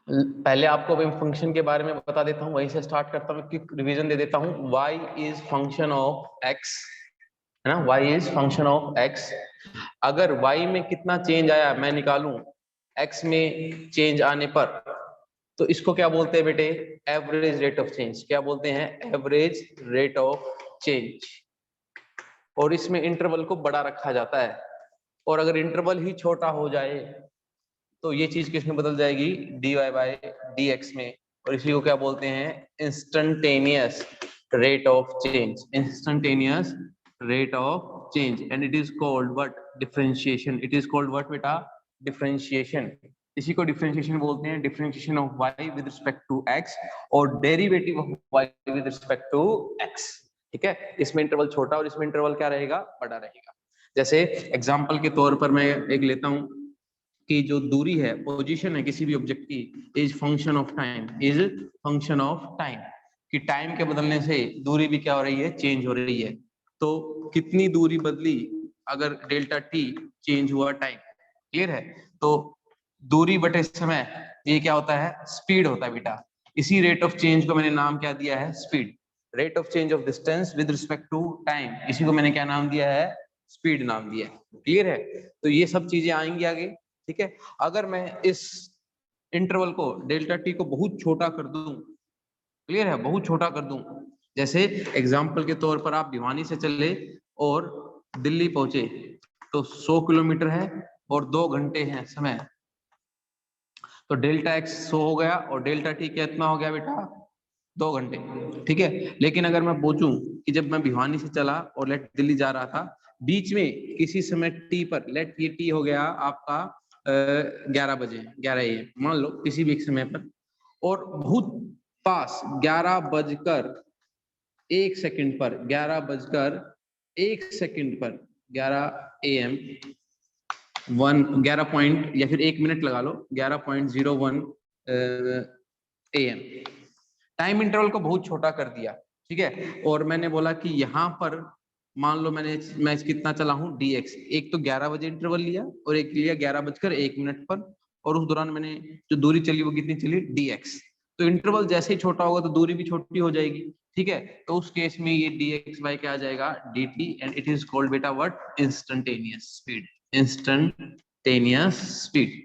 पहले आपको मैं फंक्शन के बारे में बता देता हूँ, वहीं से स्टार्ट करता हूँ, क्विक रिवीजन दे देता हूँ। y is function of x, है ना, y is function of x। अगर y में कितना चेंज आया मैं निकालूं x में चेंज आने पर, तो इसको क्या बोलते हैं बेटे? Average rate of change. क्या बोलते हैं? Average rate of change. और इसमें इंटरवल को बड़ा रखा जाता है, और अगर इंटरवल ही छोटा हो जाए तो ये चीज किसमें बदल जाएगी? dy बाय dx में। और इसी को क्या बोलते हैं? Instantaneous rate of change. Instantaneous rate of change, and it is called what? Differentiation. It is called what बेटा? डिफरेंशिएशन। इसी को डिफरेंशिएशन बोलते हैं। Differentiation of y with respect to x और derivative of y with respect to x। ठीक है, इसमें interval छोटा और इसमें इंटरवल क्या रहेगा? बड़ा रहेगा। जैसे एग्जांपल के तौर पर मैं एक लेता हूं कि जो दूरी है, पोजीशन है किसी भी ऑब्जेक्ट की, is function of time. Is function of time, कि टाइम के बदलने से दूरी भी क्या हो रही है? चेंज हो रही है। तो कितनी दूरी बदली अगर डेल्टा टी चेंज हुआ टाइम? क्लियर है? तो दूरी बटे समय, ये क्या होता है? स्पीड होता है बेटा। इसी रेट ऑफ चेंज को मैंने नाम क्या दिया है? Speed. Rate of change of distance with respect to time, इसी को मैंने क्या नाम दिया है? स्पीड नाम दिया है। क्लियर है? तो ये सब चीजें आएंगी आगे। ठीक है, अगर मैं इस इंटरवल को डेल्टा टी को बहुत छोटा कर दूं, क्लियर है, बहुत छोटा कर दूं, जैसे एग्जांपल के तौर पर आप भिवानी से चले और दिल्ली पहुंचे, तो 100 किलोमीटर है और 2 घंटे हैं समय, तो डेल्टा एक्स 100 हो गया और डेल्टा टी कितना हो गया बेटा? 2 घंटे। ठीक है, लेकिन अगर मैं पूछूं कि जब मैं भिवानी से चला और लेट दिल्ली जा रहा था, बीच में किसी समय टी पर, लेट ये टी हो गया आपका 11 बजे, 11 AM मान लो, किसी भी एक समय पर, और बहुत पास 11 बजकर 1 सेकंड पर, 11 बजकर 1 सेकंड पर, 11 AM 11 पॉइंट या फिर 1 मिनट लगा लो, 11.01 AM, टाइम इंटरवल को बहुत छोटा कर दिया। ठीक है, और मैंने बोला कि यहाँ पर मान लो मैं कितना चला हूँ? dx। एक तो 11 बजे इंटरवल लिया और एक लिया 11 बजकर 1 मिनट पर, और उस दौरान मैंने जो दूरी चली वो कितनी चली? dx। तो इंटरवल जैसे ही छोटा होगा तो दूरी भी छोटी हो जाएगी। ठीक है, तो उस केस में ये dx बाय क्या आ जाएगा? dt, and it is called बेटा what? Instantaneous speed. Instantaneous speed.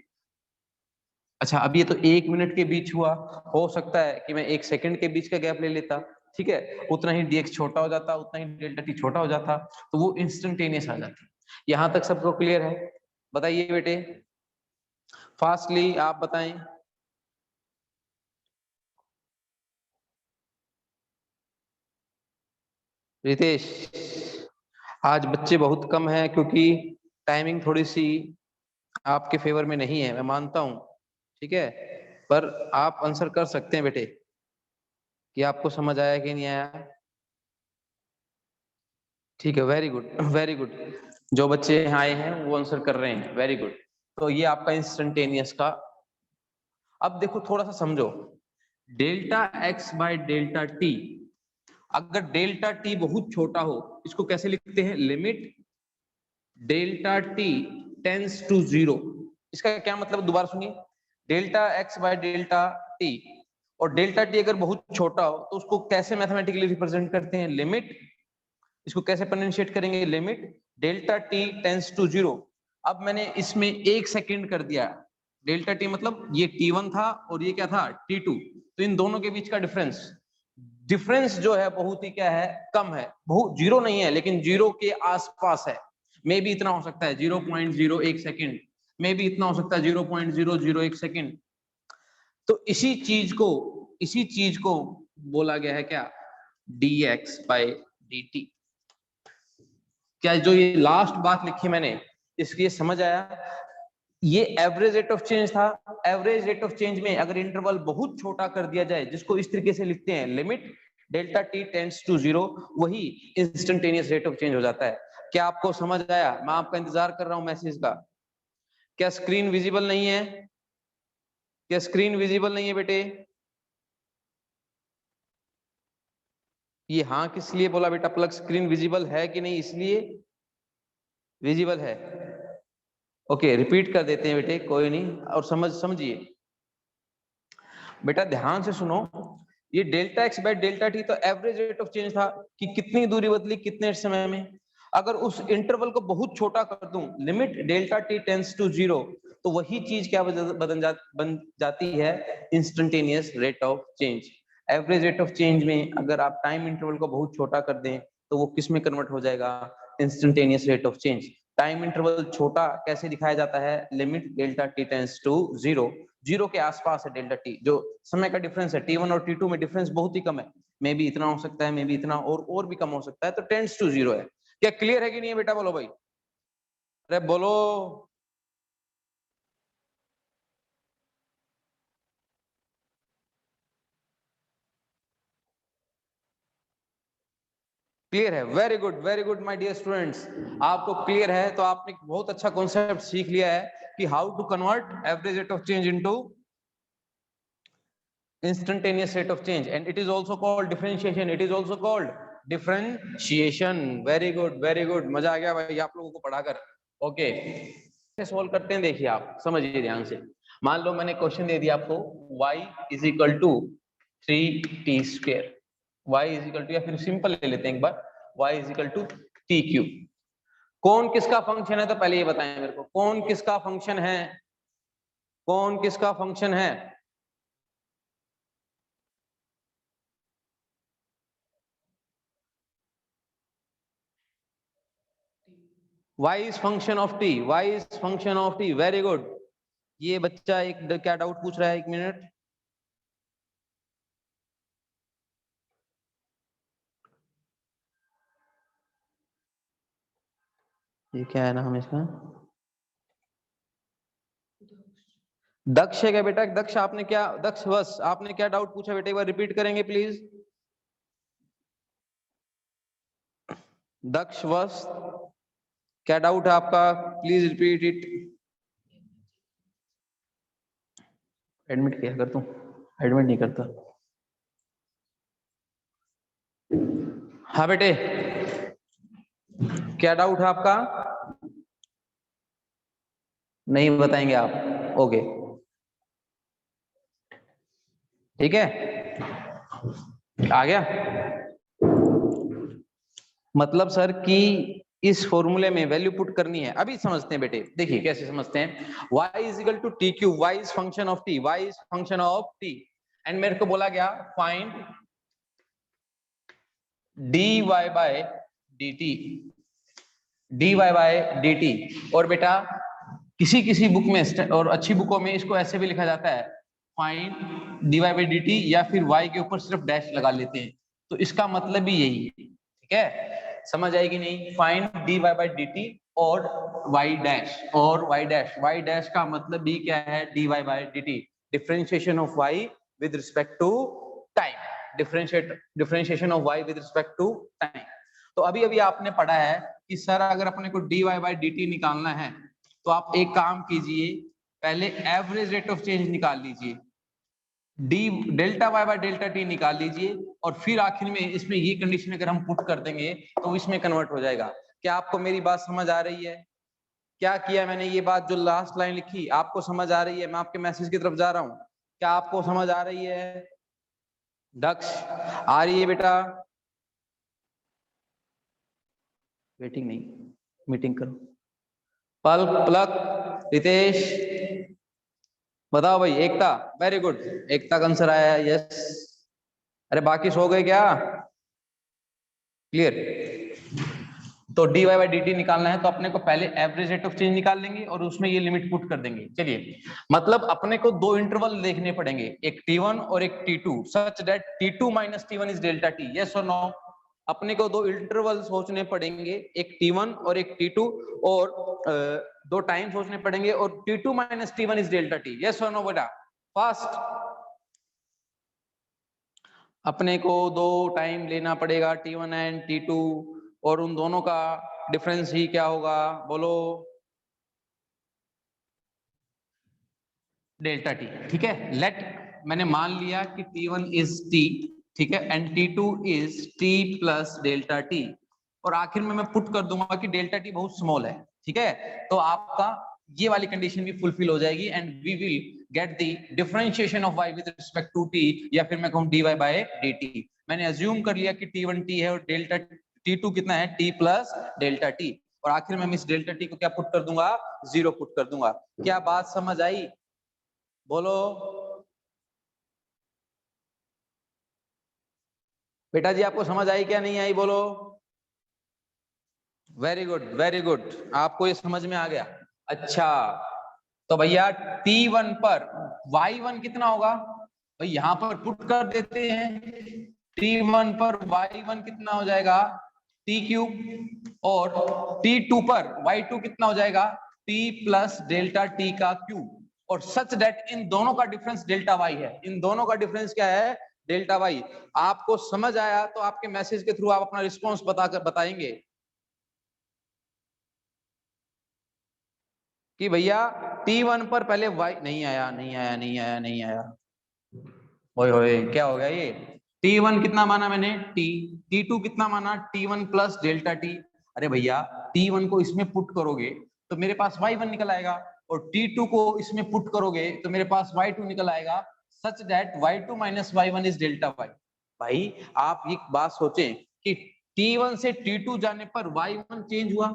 अच्छा, अब ये तो 1 मिनट के बीच हुआ, हो सकता है कि मैं 1 सेकंड के बीच का गैप ले लेता। ठीक है, उतना ही dx छोटा हो जाता, उतना ही डेल्टा टी छोटा हो जाता, तो वो इंस्टेंटेनियस आ जाती। यहां तक सबको क्लियर है? बताइए बेटे, फास्टली आप बताएं। रितेश, आज बच्चे बहुत कम हैं क्योंकि टाइमिंग थोड़ी सी आपके फेवर में नहीं है, मैं मानता हूं। ठीक है, पर आप आंसर कर सकते हैं बेटे, कि आपको समझ आया कि नहीं आया। ठीक है, वेरी गुड, वेरी गुड। जो बच्चे यहाँ आए हैं वो आंसर कर रहे हैं, वेरी गुड। तो ये आपका इंस्टेंटेनियस का। अब देखो, थोड़ा सा समझो, delta x by delta t, अगर डेल्टा टी बहुत छोटा हो, इसको कैसे लिखते हैं? Limit delta T tends to 0। इसका क्या मतलब? दोबारा सुनिए, delta x by delta t, और डेल्टा टी अगर बहुत छोटा हो तो उसको कैसे मैथमेटिकली रिप्रेजेंट करते हैं? लिमिट, इसको कैसे प्रोनाउंशिएट करेंगे? Limit delta T tends to 0। अब मैंने इसमें 1 सेकंड कर दिया, डेल्टा टी मतलब ये t1 था और ये क्या था? t2। तो इन दोनों के बीच का डिफरेंस, डिफरेंस जो है बहुत ही क्या है? कम है। बहुत जीरो नहीं है, लेकिन जीरो के आसपास है। मे भी इतना हो सकता है 0.01 सेकंड, मे भी इतना हो सकता है 0.001 सेकंड। तो इसी चीज को बोला गया है क्या? dx by dt। क्या जो ये लास्ट बात लिखी मैंने, इसलिए समझ आया? ये एवरेज रेट ऑफ चेंज था। एवरेज रेट ऑफ चेंज में अगर इंटरवल बहुत छोटा कर दिया जाए, जिसको इस तरीके से लिखते हैं, limit delta t tends to 0, वही इंस्टेंटेनियस रेट ऑफ चेंज हो जाता है। क्या आपको समझ आया? मैं आपका इंतजार कर रहा हूं मैसेज का। क्या स्क्रीन विजिबल नहीं है? क्या स्क्रीन विजिबल नहीं है बेटे? ये हाँ किस लिए बोला बेटा? प्लग स्क्रीन विजिबल है कि नहीं, इसलिए विजिबल है। ओके, रिपीट कर देते हैं बेटे, कोई नहीं, और समझिए। बेटा ध्यान से सुनो, ये delta x by delta T तो एवरेज रेट ऑफ चेंज था कि कितनी दूरी बदली कितने समय में। अगर उस इंटरवल को बहुत छोटा कर दूं, limit delta t tends to 0, तो वही चीज क्या बन जाती है, instantaneous rate of change. Average rate of change में अगर आप टाइम इंटरवल को बहुत छोटा कर दें तो वो किस में कन्वर्ट हो जाएगा, instantaneous rate of change. Time interval छोटा कैसे दिखाया जाता है, limit delta t tends to 0, 0 के आसपास है डेल्टा टी, जो समय का डिफरेंस है T1 और T2 में डिफरेंस बहुत ही कम है, मे बी इतना हो सकता है, मे बी इतना और भी कम हो सकता है, तो टेंड्स टू 0 है। क्या क्लियर है कि नहीं है बेटा, बोलो भाई, अरे बोलो। क्लियर है, very good my dear students, आपको क्लियर है तो आपने बहुत अच्छा कॉन्सेप्ट सीख लिया है कि how to convert average rate of change into instantaneous rate of change, and it is also called differentiation, it is also called differentiation। very good, मजा आ गया भाई आप लोगों को पढ़ाकर। ओके, सोल्व करते हैं, देखिए आप समझिए ध्यान से। मान लो मैंने क्वेश्चन दे दिया आपको, y is equal to 3t², y is equal to, या फिर सिंपल ले लेते हैं एक बार, y is equal to t³। कौन किसका फंक्शन है, तो पहले ये बताएं मेरे को, कौन किसका फंक्शन है, कौन किसका फंक्शन है। y is function of t, y is function of t, very good. ये बच्चा एक क्या डाउट पूछ रहा है, एक मिनट, ये क्या है नाम इसका, दक्ष है क्या बेटा, दक्ष आपने क्या, दक्ष बस आपने क्या डाउट पूछा बेटा, एक बार रिपीट करेंगे प्लीज, दक्ष बस क्या डाउट है आपका, प्लीज रिपीट इट। एडमिट किया कर तू, एडमिट नहीं करता। हाँ बेटे, क्या डाउट है आपका, नहीं बताएंगे आप, ओके ठीक है, आ गया मतलब सर कि इस फॉर्मूले में वैल्यू पुट करनी है। अभी समझते हैं बेटे, देखिए कैसे समझते हैं, y is equal to t³, y is function of t, y is function of t, and मेरे को बोला गया find dy by dt, dy by dt। और बेटा किसी किसी बुक में और अच्छी बुकों में इसको ऐसे भी लिखा जाता है, फाइंड dy बाय dt, या फिर y के ऊपर सिर्फ डैश लगा लेते हैं, तो इसका मतलब भी यही है, ठीक है, समझ आएगी नहीं, फाइंड dy बाय dt और y डैश, और y डैश का मतलब भी क्या है, dy by dt, differentiation of y with respect to time, differentiation of y with respect to time. तो अभी अभी आपने पढ़ा है कि सर अगर अपने को dy बाय dt निकालना है तो आप एक काम कीजिए, पहले एवरेज रेट ऑफ चेंज निकाल लीजिए, delta Y by delta t निकाल लीजिए, और फिर आखिर में इसमें ये कंडीशन अगर हम पुट कर देंगे तो इसमें कन्वर्ट हो जाएगा। क्या आपको मेरी बात समझ आ रही है, क्या किया मैंने, ये बात जो लास्ट लाइन लिखी आपको समझ आ रही है, मैं आपके मैसेज की तरफ जा रहा हूँ, क्या आपको समझ आ रही है, दक्ष आ रही है बेटा, वेटिंग नहीं, मीटिंग करो, पलक रितेश बताओ भाई, एकता वेरी गुड, एकता का आंसर आया है यस, अरे बाकी सो गए क्या, क्लियर। तो dy बाय dt निकालना है तो अपने को पहले एवरेज रेट ऑफ चेंज निकाल लेंगे और उसमें ये लिमिट पुट कर देंगे। चलिए, मतलब अपने को दो इंटरवल देखने पड़ेंगे, एक t1 और एक t2, such that t2 minus t1 is delta t, yes और नो। अपने को दो इंटरवल सोचने पड़ेंगे, एक t1 और एक t2, और दो टाइम सोचने पड़ेंगे, और t2 minus t1 is delta t, yes और नो बेटा। फास्ट, अपने को दो टाइम लेना पड़ेगा t1 एंड t2, और उन दोनों का डिफरेंस ही क्या होगा, बोलो, डेल्टा टी, ठीक है। लेट मैंने मान लिया कि t1 इज t, ठीक है, and t2 is t plus delta t, और आखिर में मैं पुट कर दूंगा कि डेल्टा टी बहुत स्मॉल है, ठीक है। तो आपका ये वाली कंडीशन भी फुलफिल हो जाएगी and we will get the differentiation of y with respect to t, या फिर मैं कहूं dy बाय dt। मैंने अज्यूम कर लिया कि t1 t है और डेल्टा t2 कितना है t प्लस डेल्टा t, और आखिर में इस डेल्टा t को क्या पुट कर दूंगा, 0 पुट कर दूंगा। क्या बात समझ आई? बोलो बेटा जी, आपको समझ आई क्या नहीं आई? बोलो। वेरी गुड वेरी गुड, आपको ये समझ में आ गया। अच्छा तो भैया T1 पर Y1 कितना होगा, भाई यहां पर पुट कर देते हैं। T1 पर Y1 कितना हो जाएगा, T क्यूब, और T2 पर Y2 कितना हो जाएगा, T प्लस डेल्टा T का क्यूब, और सच दैट इन दोनों का डिफरेंस डेल्टा Y है। इन दोनों का डिफरेंस क्या है, डेल्टा Y। आपको समझ आया तो आपके मैसेज के थ्रू आप अपना रिस्पॉन्स बताएंगे कि भैया T1 पर पहले Y नहीं आया नहीं आया नहीं आया नहीं आया, ओए होए क्या हो गया ये। T1 कितना माना मैंने T, T2 कितना माना T1 प्लस डेल्टा T। अरे भैया T1 को इसमें पुट करोगे तो मेरे पास Y1 निकल आएगा, और T2 को इसमें पुट करोगे तो मेरे पास Y2 निकल आएगा, such that Y2 minus Y1 is delta Y। भाई आप एक बात सोचें कि T1 से T2 जाने पर Y1 चेंज हुआ,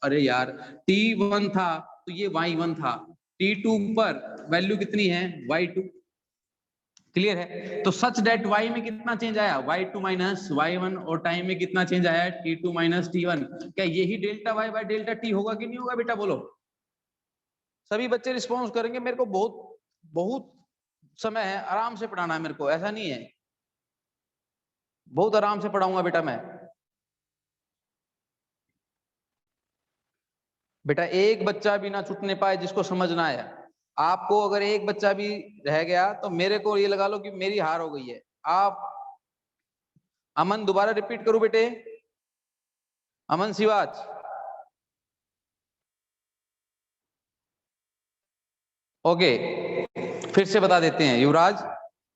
अरे यार T1 था तो ये Y1 था, T2 पर वैल्यू कितनी है Y2, क्लियर है। तो सच डेट Y में कितना चेंज आया, Y2 माइनस Y1, और टाइम में कितना चेंज आया T2 माइनस T1। क्या यही delta Y by delta T होगा कि नहीं होगा बेटा, बोलो। सभी बच्चे रिस्पॉन्स करेंगे। मेरे को बहुत बहुत समय है, आराम से पढ़ाना है मेरे को, ऐसा नहीं है, बहुत आराम से पढ़ाऊंगा बेटा मैं। बेटा एक बच्चा भी ना छूटने पाए जिसको समझ ना आया। आपको अगर एक बच्चा भी रह गया तो मेरे को ये लगा लो कि मेरी हार हो गई है। आप अमन दोबारा रिपीट करूं बेटे, अमन शिवाज। ओके फिर से बता देते हैं युवराज।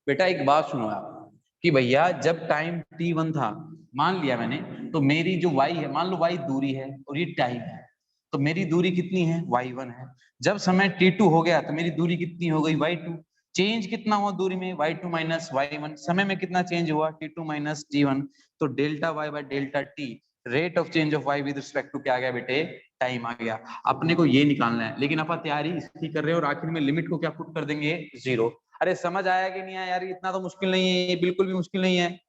बेटा एक बात सुनो आप कि भैया जब टाइम T1 था, मान लिया मैंने, तो मेरी जो Y है, मान लो Y दूरी है और ये टाइम है, तो मेरी दूरी कितनी है, Y1 है। जब समय T2 हो गया तो मेरी दूरी कितनी हो गई, Y2। चेंज कितना हुआ दूरी में, Y2 माइनस Y1। समय में कितना चेंज हुआ, T2 माइनस T1। तो delta Y by delta T, rate of change of Y with respect to क्या आ गया बेटे, टाइम आ गया। अपने को ये निकालना है, लेकिन अपन तैयारी इसकी कर रहे हैं और आखिर में लिमिट को क्या पुट कर देंगे, 0। अरे समझ आया कि नहीं आया यार, इतना तो मुश्किल नहीं है, ये बिल्कुल भी मुश्किल नहीं है।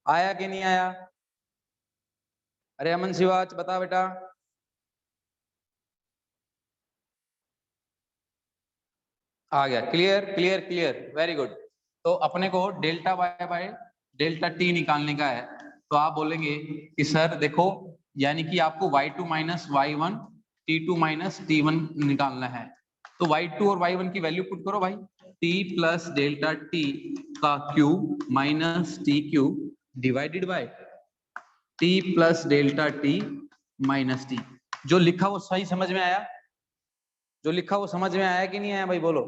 आया कि नहीं आया? अरे अमन शिवाज बता बेटा। आ गया, clear clear clear, very good. तो अपने को delta Y by delta T निकालने का है। तो आप बोलेंगे कि सर देखो, यानी कि आपको Y2 minus Y1, T2 minus T1 निकालना है। तो Y2 और Y1 की वैल्यू पुट करो भाई, T प्लस डेल्टा T का cube minus T cube divided by T plus delta T minus T। जो लिखा वो सही समझ में आया? जो लिखा वो समझ में आया कि नहीं आया भाई, बोलो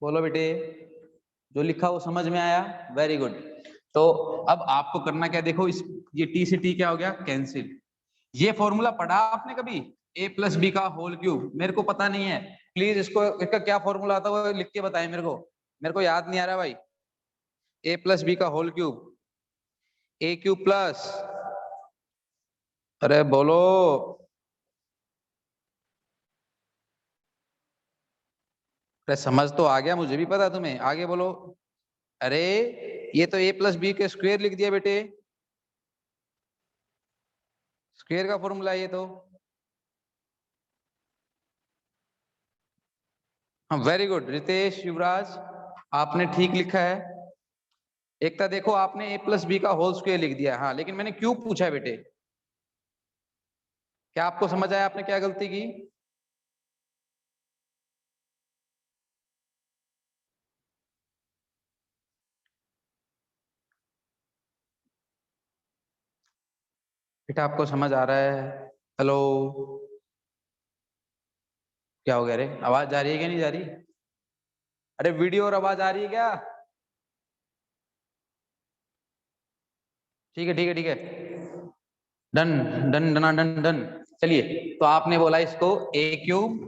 बोलो बेटे। जो लिखा वो समझ में आया, वेरी गुड। तो अब आपको करना क्या, देखो इस ये T से T क्या हो गया, कैंसिल। ये फॉर्मूला पढ़ा आपने कभी, a प्लस बी का होल क्यूब? मेरे को पता नहीं है, प्लीज इसको, इसका क्या फॉर्मूला आता है वो लिख के बताएं मेरे को याद नहीं आ रहा भाई। a प्लस बी का whole cube, a cube plus, अरे बोलो। अरे समझ तो आ गया, मुझे भी पता तुम्हें, आगे बोलो। अरे ये तो a प्लस बी के स्क्वायर लिख दिया बेटे, स्क्वायर का फॉर्मूला ये तो। हाँ वेरी गुड रितेश युवराज, आपने ठीक लिखा है। एक तो देखो आपने a प्लस बी का होल स्क्वायर लिख दिया, हाँ, लेकिन मैंने क्यूब पूछा है बेटे। क्या आपको समझ आया आपने क्या गलती की? बेटा आपको समझ आ रहा है? हेलो, क्या हो गया रे, आवाज जा रही है क्या नहीं जा रही? अरे वीडियो और आवाज आ रही है क्या? ठीक है ठीक है ठीक है, डन डन डना डन डन। चलिए, तो आपने बोला इसको a cube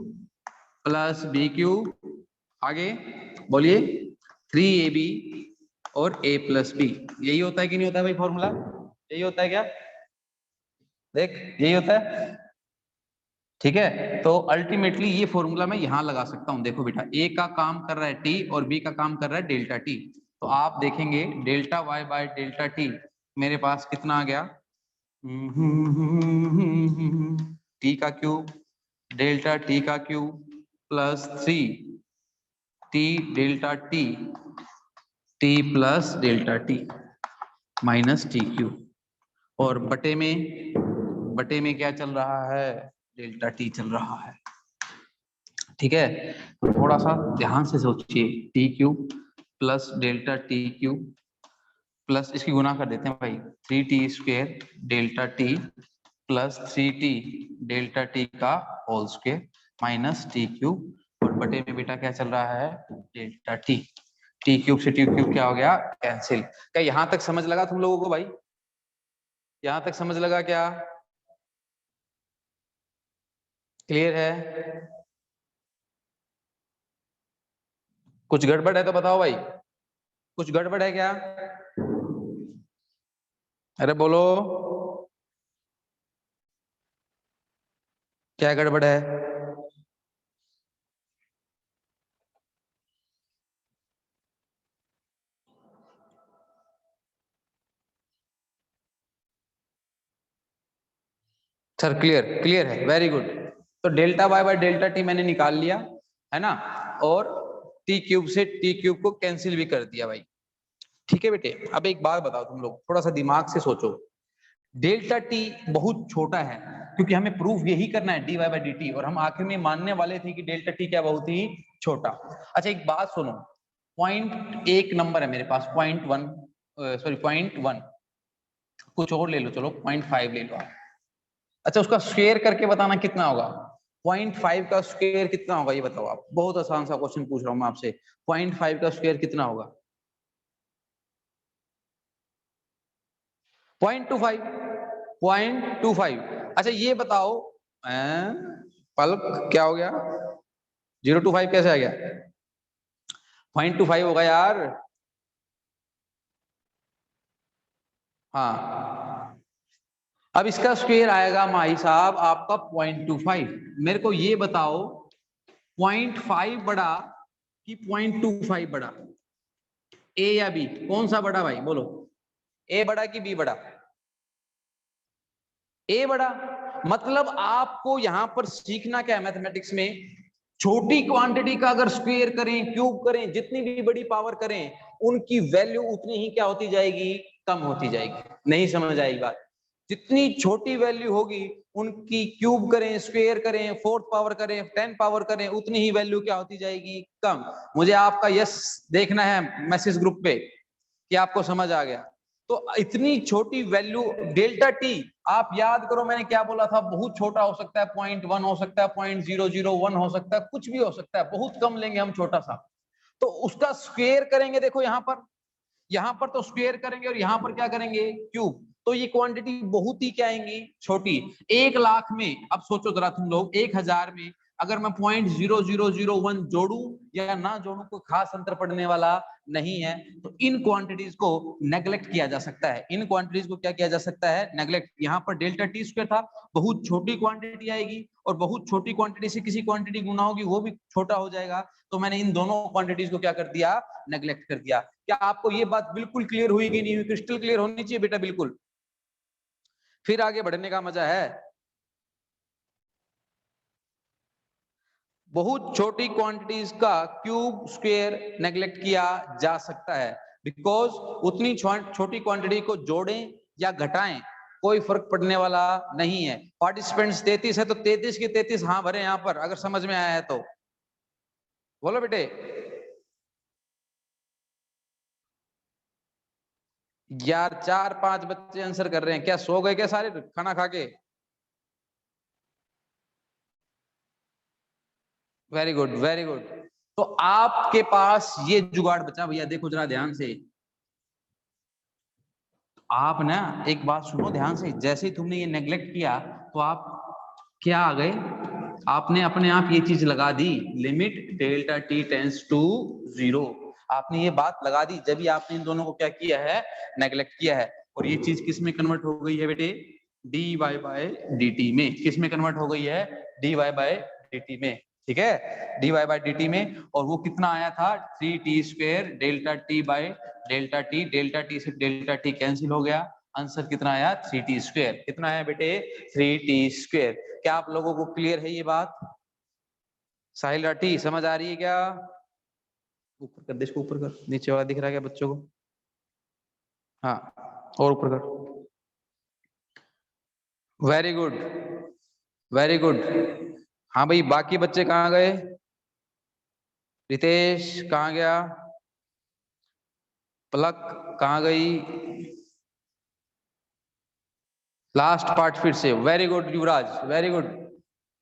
plus B cube, आगे बोलिए 3ab और a प्लस बी। यही होता है कि नहीं होता है भाई फॉर्मूला? यही होता है क्या? देख, यही होता है, ठीक है। तो अल्टीमेटली ये फॉर्मूला मैं यहां लगा सकता हूं। देखो बेटा, ए का काम कर रहा है टी और बी का काम कर रहा है डेल्टा टी। तो आप देखेंगे delta Y by delta T मेरे पास कितना आ गया, टी का क्यूब डेल्टा टी का cube plus 3 T delta T, T plus delta T minus T cube, और बटे में क्या चल रहा है, डेल्टा टी चल रहा है, ठीक है। तो थोड़ा सा ध्यान से सोचिए, T cube plus delta T cube plus इसकी गुना कर देते हैं भाई, 3t square delta T plus 3t delta T का whole square minus T cube, और बटे में बेटा क्या चल रहा है, डेल्टा टी। टी क्यूब से टी क्यूब क्या हो गया, कैंसिल। क्या यहां तक समझ लगा तुम लोगों को भाई? यहां तक समझ लगा क्या? क्लियर है? कुछ गड़बड़ है तो बताओ भाई, कुछ गड़बड़ है क्या? अरे बोलो, क्या गड़बड़ है? सर क्लियर, क्लियर है, वेरी गुड। तो delta Y by delta T मैंने निकाल लिया है ना, और टी क्यूब से टी क्यूब को कैंसिल भी कर दिया भाई, ठीक है बेटे। अब एक बात बताओ तुम लोग, थोड़ा सा दिमाग से सोचो, डेल्टा टी बहुत छोटा है, क्योंकि हमें प्रूफ यही करना है D Y by D T, और हम आखिर में मानने वाले थे कि डेल्टा टी क्या बहुत ही छोटा। अच्छा एक बात सुनो, पॉइंट एक नंबर है मेरे पास, 0.1, सॉरी 0.1, कुछ और ले लो, चलो 0.5 ले लो आप। अच्छा उसका स्क्वायर करके बताना कितना होगा, 0.5 का स्क्वायर कितना होगा ये बताओ आप। बहुत आसान सा क्वेश्चन पूछ रहा हूं मैं आपसे, 0.5 का स्क्वायर कितना होगा? 0.25, 0.25। अच्छा ये बताओ, पल्क क्या हो गया, 025 कैसे आ गया? 0.25 होगा यार। हाँ, अब इसका स्क्वायर आएगा माही साहब आपका 0.25। मेरे को ये बताओ 0.5 बड़ा कि 0.25 बड़ा, ए या बी, कौन सा बड़ा भाई बोलो? ए बड़ा कि बी बड़ा? ए बड़ा। मतलब आपको यहां पर सीखना क्या है मैथमेटिक्स में, छोटी क्वांटिटी का अगर स्क्वायर करें, क्यूब करें, जितनी भी बड़ी पावर करें, उनकी वैल्यू उतनी ही क्या होती जाएगी, कम होती जाएगी। नहीं समझ आई बात? जितनी छोटी वैल्यू होगी उनकी क्यूब करें, स्क्वायर करें, फोर्थ पावर करें, 10 पावर करें, उतनी ही वैल्यू क्या होती जाएगी, कम। मुझे आपका यस देखना है मैसेज ग्रुप पे कि आपको समझ आ गया। तो इतनी छोटी वैल्यू डेल्टा टी, आप याद करो मैंने क्या बोला था, बहुत छोटा हो सकता है, 0.1 हो सकता है, 0.001 हो सकता है, कुछ भी हो सकता है, बहुत कम लेंगे हम छोटा सा। तो उसका स्क्वायर करेंगे, देखो यहां पर तो स्क्वायर करेंगे और यहां पर क्या करेंगे, क्यूब। तो ये क्वांटिटी बहुत ही क्या आएंगी, छोटी। 1 लाख में, अब सोचो जरा तुम लोग, 1000 में अगर मैं 0.0001 जोड़ू या ना जोड़ू कोई खास अंतर पड़ने वाला नहीं है। तो इन क्वांटिटीज को नेग्लेक्ट किया जा सकता है, इन क्वांटिटीज को क्या किया जा सकता है, नेग्लेक्ट। यहाँ पर डेल्टा टी स्क्वायर था, बहुत छोटी क्वांटिटी आएगी, और बहुत छोटी क्वांटिटी से किसी क्वांटिटी गुना होगी वो भी छोटा हो जाएगा। तो मैंने इन दोनों क्वांटिटीज को क्या कर दिया, नेग्लेक्ट कर दिया। क्या आपको ये बात बिल्कुल क्लियर हुई कि नहीं हुई? क्रिस्टल क्लियर होनी चाहिए बेटा, बिल्कुल। फिर आगे बढ़ने का मजा है। बहुत छोटी क्वांटिटीज का क्यूब स्क्वायर नेग्लेक्ट किया जा सकता है, बिकॉज उतनी छोटी क्वांटिटी को जोड़ें या घटाएं कोई फर्क पड़ने वाला नहीं है। पार्टिसिपेंट्स 33 है तो 33 की 33 हाँ भरे यहां पर, अगर समझ में आया है तो बोलो बेटे। यार 4-5 बच्चे आंसर कर रहे हैं, क्या सो गए क्या सारे खाना खा के? Very good, very good. तो आपके पास ये जुगाड़ बचा भैया, देखो जरा ध्यान से। आप ना एक बात सुनो ध्यान से, जैसे ही तुमने ये नेग्लेक्ट किया तो आप क्या आ गए, आपने अपने आप ये चीज लगा दी, limit delta T tends to 0, आपने ये बात लगा दी जब भी आपने इन दोनों को क्या किया है, नेग्लेक्ट किया है। और ये चीज किस में कन्वर्ट हो गई है बेटे, dy बाय dt में। किस में कन्वर्ट हो गई है, dy बाय dt में, ठीक है, dy बाय dt में। और वो कितना आया था, 3t² delta T bye delta T, delta T से डेल्टा टी कैंसिल हो गया, आंसर कितना आया 3t²। कितना आया बेटे, 3t²। क्या आप लोगों को क्लियर है ये बात, साहिल राठी समझ आ रही है क्या? ऊपर कर, देश को ऊपर कर, नीचे वाला दिख रहा है क्या बच्चों को? हाँ और ऊपर कर, वेरी गुड वेरी गुड। हाँ भाई बाकी बच्चे कहाँ गए, रितेश कहाँ गया, पलक कहाँ गई, लास्ट पार्ट फिर से, very good Yuvraj very good.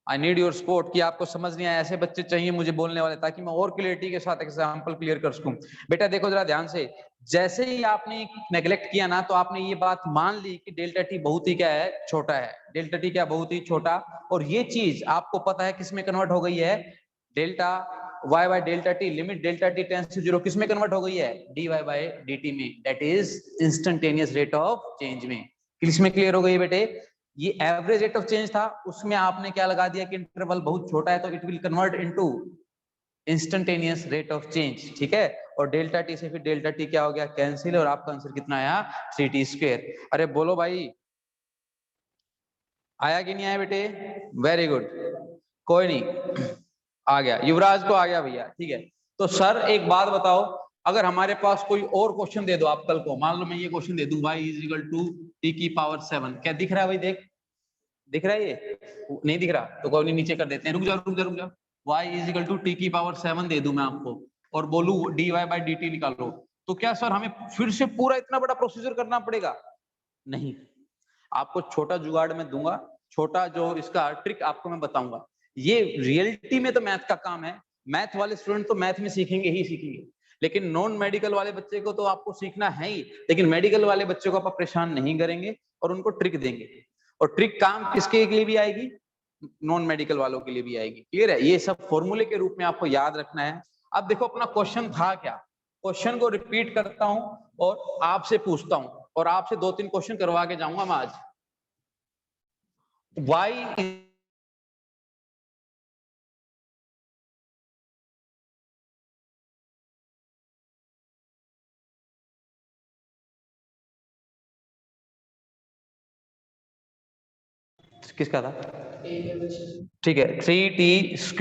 I need your support कि आपको समझ नहीं आया, ऐसे बच्चे चाहिए मुझे बोलने वाले, ताकि मैं और क्लियरिटी के साथ एग्जांपल क्लियर कर सकूं। बेटा देखो जरा ध्यान से, जैसे ही आपने नेग्लेक्ट किया ना, तो आपने ये बात मान ली कि डेल्टा टी बहुत ही क्या है, छोटा है, डेल्टा टी क्या बहुत ही छोटा। और ये चीज आपको पता है किस में कन्वर्ट हो गई है, delta y by delta T, limit delta T tends to 0 किस में कन्वर्ट हो गई है, dy बाय dt में, that is instantaneous rate of change में। किस में क्लियर हो गई बेटे, ये एवरेज रेट ऑफ चेंज था, उसमें आपने क्या लगा दिया कि इंटरवल बहुत छोटा है तो it will convert into instantaneous rate of change, ठीक है। और डेल्टा टी से फिर डेल्टा टी क्या हो गया, कैंसिल, और आपका आंसर कितना आया, 3t²। अरे बोलो भाई आया कि नहीं आया बेटे, वेरी गुड, कोई नहीं आ गया, युवराज को आ गया भैया, ठीक है। तो सर एक बात बताओ, अगर हमारे पास कोई और क्वेश्चन दे दो आप कल को, मान लो मैं ये क्वेश्चन दे दूं y is equal to T की पावर 7, क्या दिख रहा है भाई, देख दिख रहा है, ये नहीं दिख रहा तो कोई नहीं, नीचे कर देते हैं, रुक जाओ रुक जाओ रुक जाओ, y is equal to T की पावर 7 दे दूं मैं आपको, और बोलूं dy बाय dt निकालो, तो क्या सर हमें फिर से पूरा इतना बड़ा प्रोसीजर करना पड़ेगा? नहीं, आपको छोटा जुगाड़ में दूंगा, छोटा जो इसका ट्रिक आपको मैं बताऊंगा। ये रियलिटी में तो मैथ का काम है, मैथ वाले स्टूडेंट तो मैथ में सीखेंगे ही सीखेंगे, लेकिन नॉन मेडिकल वाले बच्चे को तो आपको सीखना है ही, लेकिन मेडिकल वाले बच्चों को आप परेशान नहीं करेंगे और उनको ट्रिक देंगे। और ट्रिक काम किसके लिए भी आएगी, नॉन मेडिकल वालों के लिए भी आएगी, क्लियर है? ये सब फॉर्मूले के रूप में आपको याद रखना है। अब देखो अपना क्वेश्चन था क्या, क्वेश्चन को रिपीट करता हूं और आपसे पूछता हूं, और आपसे 2-3 क्वेश्चन करवा के जाऊंगा मैं आज। y किसका था, ठीक है, 3t²,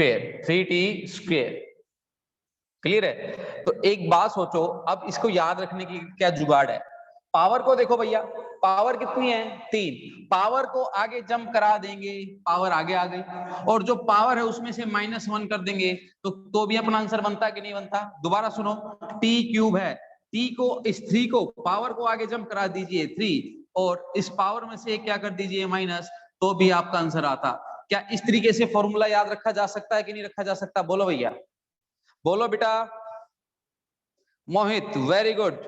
क्लियर है? तो एक बात सोचो, अब इसको याद रखने की क्या जुगाड़ है, पावर को देखो भैया, पावर कितनी है 3, पावर को आगे जंप करा देंगे, पावर आगे आ गई, और जो पावर है उसमें से -1 कर देंगे, तो भी अपना आंसर बनता कि नहीं बनता? दोबारा सुनो, t³ है, t को, इस 3 को, पावर को आगे जंप करा दीजिए 3, और इस पावर में से क्या कर दीजिए माइनस, तो भी आपका आंसर आता। क्या इस तरीके से फॉर्मूला याद रखा जा सकता है कि नहीं रखा जा सकता, बोलो भैया, बोलो बेटा। मोहित वेरी गुड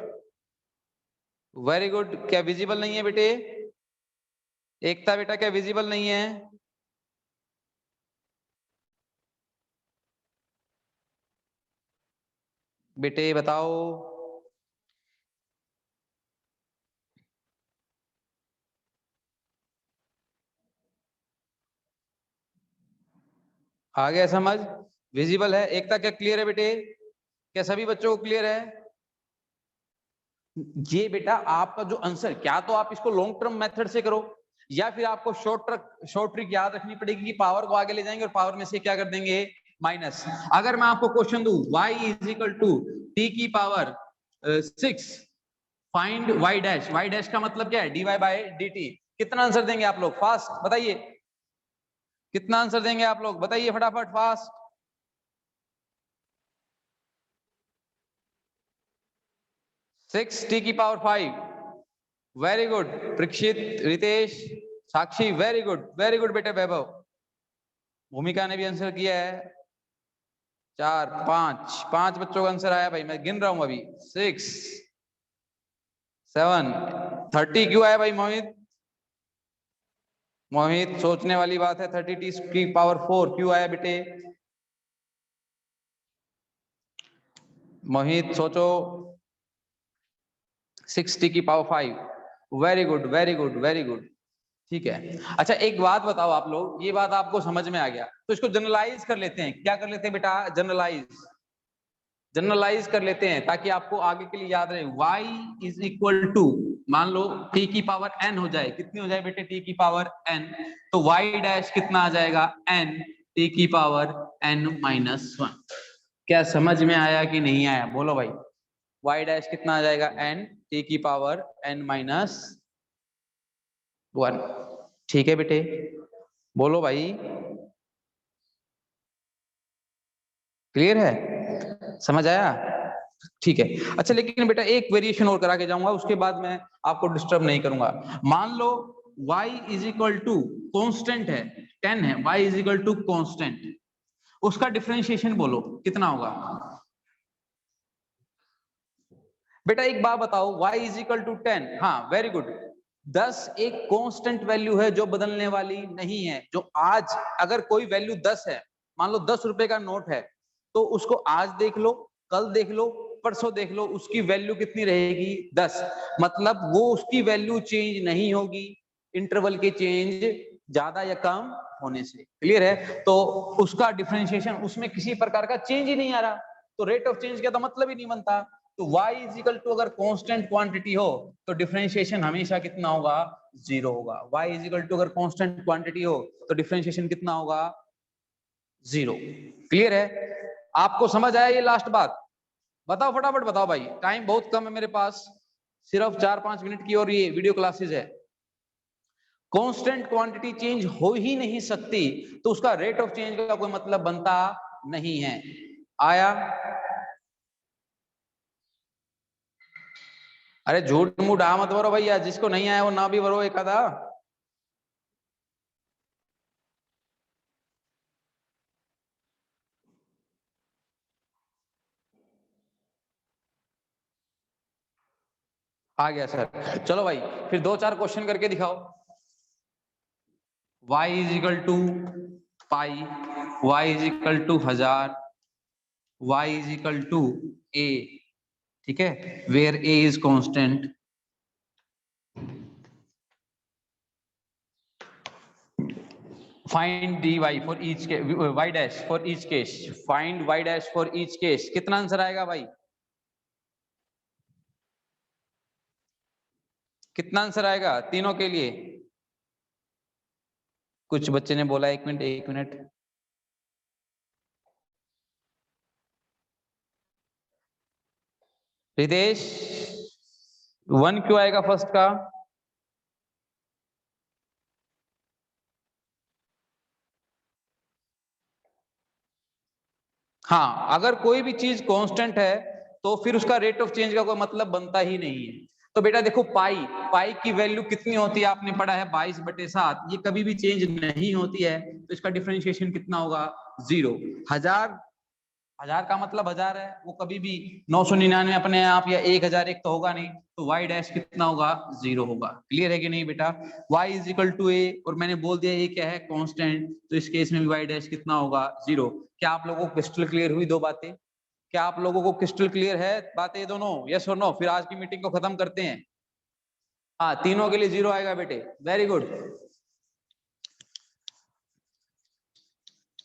वेरी गुड, क्या विजिबल नहीं है बेटे, एकता बेटा क्या विजिबल नहीं है? बेटे बताओ, आ गया समझ, विजिबल है? एकता क्या क्लियर है बेटे, क्या सभी बच्चों को क्लियर है? ये बेटा आपका जो आंसर, क्या तो आप इसको लॉन्ग टर्म मेथड से करो, या फिर आपको शॉर्ट ट्रिक याद रखनी पड़ेगी कि पावर को आगे ले जाएंगे और पावर में से क्या कर देंगे, माइनस। अगर मैं आपको क्वेश्चन दूं y is equal to T की पावर 6, फाइंड y डैश का मतलब क्या है, dy बाय dt, कितना आंसर देंगे आप लोग, फास्ट बताइए, कितना आंसर देंगे आप लोग, बताइए फटाफट फास्ट। 6 टी की power 5, very good Parikshit, Ritesh, Sakshi, very good बेटे, वैभव, भूमिका ने भी आंसर किया है, 4 5 बच्चों का आंसर आया भाई, मैं गिन रहा हूं अभी, 6 7 30 क्यों आया भाई मोहित, मोहित सोचने वाली बात है। 30t की पावर 4 क्यों आया बेटे? मोहित सोचो। 60 की power 5। Very good very good very good. ठीक है। अच्छा एक बात बताओ आप लोग, ये बात आपको समझ में आ गया तो इसको जनरलाइज कर लेते हैं। क्या कर लेते हैं बेटा? जनरलाइज कर लेते हैं ताकि आपको आगे के लिए याद रहे। y इज इक्वल टू, मान लो t की पावर n हो जाए। कितनी हो जाए बेटे? t की पावर n। तो y डैश कितना आ जाएगा? n t की पावर n माइनस 1। क्या समझ में आया कि नहीं आया? बोलो भाई। y डैश कितना आ जाएगा? n t की पावर n माइनस 1। ठीक है बेटे, बोलो भाई। क्लियर है? समझ आया? ठीक है। अच्छा लेकिन बेटा एक वेरिएशन और करा के जाऊंगा, उसके बाद मैं आपको डिस्टर्ब नहीं करूंगा। मान लो y is equal to constant है, 10 है, y is equal to constant, उसका डिफरेंशिएशन बोलो कितना होगा? बेटा एक बात बताओ, y इज इक्वल टू 10, हाँ वेरी गुड। 10 एक कांस्टेंट वैल्यू है जो बदलने वाली नहीं है। जो आज अगर कोई वैल्यू 10 है, मान लो 10 रुपए का नोट है, तो उसको आज देख लो, कल देख लो, परसों देख लो, उसकी वैल्यू कितनी रहेगी? 10। मतलब वो उसकी वैल्यू चेंज नहीं होगी इंटरवल के चेंज ज्यादा या कम होने से। क्लियर है? तो उसका डिफरेंशिएशन, उसमें किसी प्रकार का चेंज ही नहीं आ रहा, तो रेट ऑफ चेंज का तो मतलब ही नहीं बनता। तो y इज इक्वल टू अगर कांस्टेंट क्वांटिटी हो तो डिफरेंशिएशन हमेशा कितना होगा? 0 होगा। y इज इक्वल टू अगर कांस्टेंट क्वांटिटी हो तो डिफरेंशिएशन कितना होगा? 0। क्लियर है? आपको समझ आया ये लास्ट बात? बताओ फटाफट बताओ भाई, टाइम बहुत कम है मेरे पास, सिर्फ 4-5 मिनट की और ये वीडियो क्लासेस है। कांस्टेंट क्वांटिटी चेंज हो ही नहीं सकती तो उसका रेट ऑफ चेंज का कोई मतलब बनता नहीं है। आया? अरे झूठ मूठ आ मत भरो भैया, जिसको नहीं आया वो ना भी भरो एक आधा। आ गया सर। चलो भाई फिर 2-4 क्वेश्चन करके दिखाओ। y is equal to pi, y is equal to 1000, y is equal to a। ठीक है, where a is constant. Find dy for each के y dash for each case. Find y dash for each case. कितना answer आएगा भाई? कितना answer आएगा तीनों के लिए? कुछ बच्चे ने बोला 1 मिनट 1 मिनट। रितेश 1 क्यों आएगा फर्स्ट का? हाँ, अगर कोई भी चीज कांस्टेंट है तो फिर उसका रेट ऑफ चेंज का कोई मतलब बनता ही नहीं है। तो बेटा देखो पाई की वैल्यू कितनी होती है? आपने पढ़ा है 22/7। ये कभी भी चेंज नहीं होती है, तो इसका डिफरेंशिएशन कितना होगा? 0। 1000 का मतलब 1000 है, वो कभी भी 999 अपने आप या 1001 तो होगा नहीं। तो y डैश कितना होगा? 0 होगा। क्लियर है कि नहीं बेटा? y is equal to a, और मैंने बोल दिया ये क्या है? कांस्टेंट, तो इस केस में भी y डैश कितना होगा? 0। क्या आप लोगों को क्रिस्टल क्लियर हुई दो बातें? क्या आप लोगों को क्रिस्टल क्लियर है बातें दोनों? यस और नो? फिर आज की मीटिंग को खत्म करते हैं। हाँ, तीनों के लिए 0 आएगा बेटे। Very good.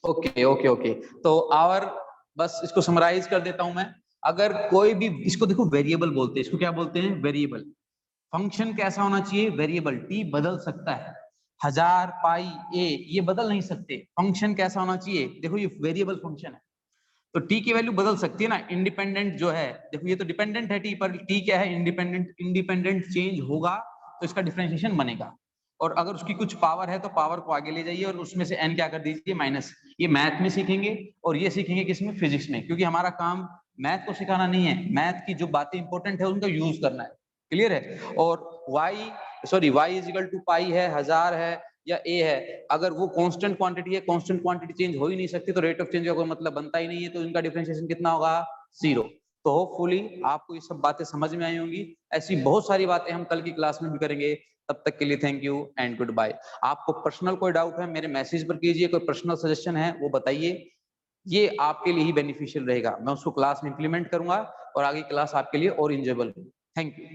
Okay okay okay. तो आवर, बस इसको समराइज कर देता हूं मैं। अगर कोई भी, इसको देखो वेरिएबल बोलते हैं, इसको क्या बोलते हैं? वेरिएबल। फंक्शन कैसा होना चाहिए? वेरिएबल। टी बदल सकता है, 1000 पाई ए ये बदल नहीं सकते। फंक्शन कैसा होना चाहिए? देखो ये वेरिएबल फंक्शन है तो टी की वैल्यू बदल सकती है ना। इंडिपेंडेंट जो है, देखो ये तो डिपेंडेंट है टी पर, टी क्या है? इंडिपेंडेंट। इंडिपेंडेंट चेंज होगा तो इसका डिफरेंशिएशन बनेगा। और अगर उसकी कुछ पावर है तो पावर को आगे ले जाइए और उसमें से n क्या कर दीजिए? माइनस। ये मैथ में सीखेंगे और ये सीखेंगे किसमें? फिजिक्स में, क्योंकि हमारा काम मैथ को सिखाना नहीं है, मैथ की जो बातें इंपॉर्टेंट है उनका यूज करना है। क्लियर है? और y इज इक्वल टू पाई है, 1000 है या a है, अगर वो कांस्टेंट क्वांटिटी है, कांस्टेंट क्वांटिटी चेंज हो ही नहीं सकती, तो रेट ऑफ चेंज का कोई मतलब बनता ही नहीं है, तो इनका डिफरेंशिएशन कितना होगा? 0। तो होपफुली आपको ये सब बातें समझ में आई होंगी। ऐसी बहुत सारी बातें हम कल की क्लास में भी करेंगे। तब तक के लिए thank you and good bye. आपको पर्सनल कोई डाउट है मेरे मैसेज पर कीजिए, कोई पर्सनल सजेशन है वो बताइए, ये आपके लिए ही बेनिफिशियल रहेगा। मैं उसको क्लास में इंप्लीमेंट करूंगा और आगे क्लास आपके लिए और इंजॉयबल। Thank you.